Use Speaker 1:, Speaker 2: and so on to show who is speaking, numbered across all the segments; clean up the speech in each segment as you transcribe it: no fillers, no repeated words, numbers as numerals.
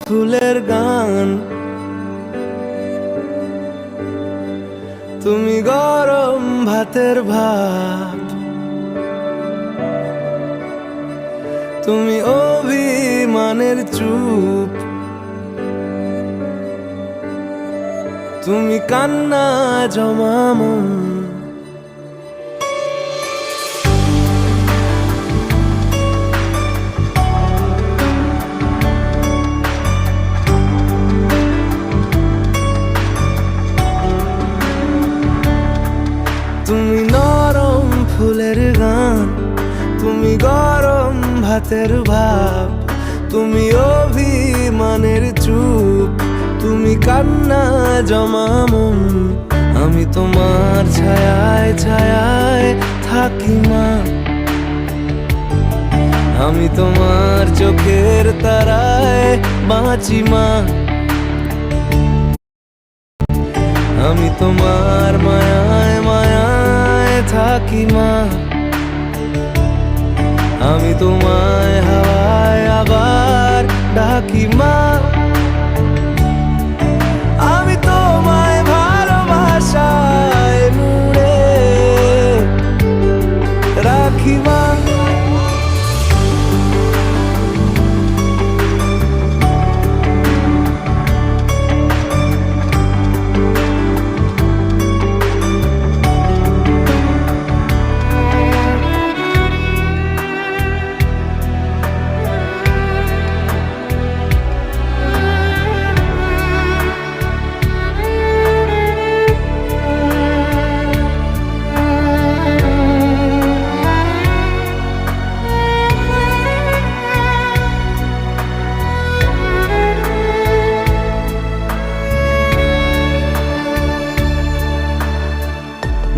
Speaker 1: ফুলের গান, তুমি গরম ভাতের ভাত, তুমি অভিমানের চুপ, তুমি কান্না জমা মন। তুমি নরম ফুলের গান, তুমি গরম ভাতের ভাব, তুমি অভিমানের চুপ, তুমি কান্না জমা মন। আমি তোমার ছায়ায় ছায়ায় থাকি মা, আমি তোমার চোখের তারায় বাঁচি মা, আমি তোমার মায়ায় মায়ায় থাকি মা, আমি তোমায় হাওয়ায় আবার ডাকি মা, আমি তোমায় ভালোবাসায় মুড়ে রাখি মা।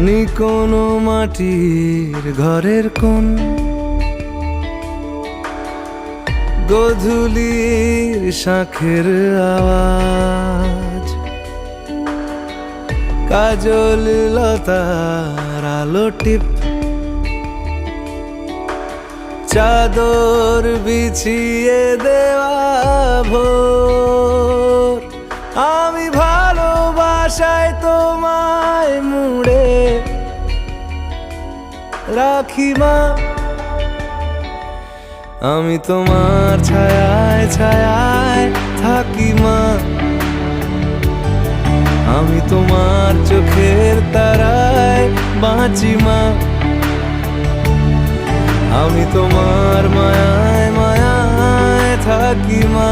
Speaker 1: নি কোনো মাটির ঘরের কোন গোধূলির শাঁখের আওয়াজ, কাজল লতার আলো টিপ, চাদর বিছিয়ে দেওয়া ভোর, আমি ভালোবাসায় তোমায় মুড়ে রাখি মা, আমি তোমার ছায়ায় ছায়ায় থাকি মা, আমি তোমার চোখের তারায় বাঁচি মা, আমি তোমার মায়ায় মায়ায় থাকি মা,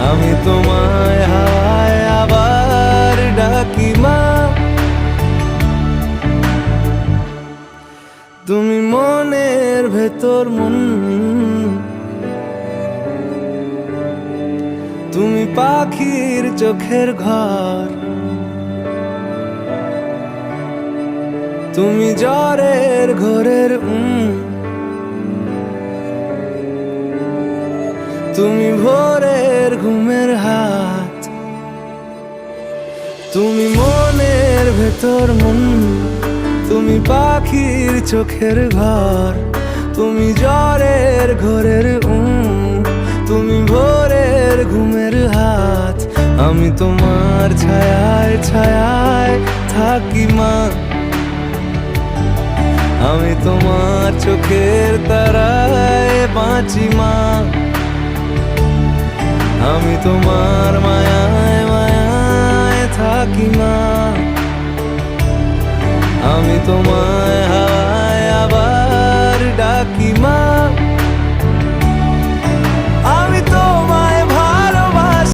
Speaker 1: আমি তোমায় হাওয়ায় আবার ডাকি মা। তুমি মনের ভেতর মন, তুমি পাখির চোখের ঘর, তুমি জ্বরের ঘোরের তুমি ভোরের ঘুমের হাত, তুমি মনের ভেতর মন, তুমি পাখির চোখের ঘর, তুমি জ্বরের ঘোরের তুমি ভোরের ঘুমের হাত, আমি তোমার ছায়ায় ছায়ায় থাকি মা, আমি তোমার চোখের তারায় বাঁচি মা, আমি তোমার মায়ায় মায়ায় থাকি মা, আমি তোমায় হাওয়ায় আবার ডাকি মা।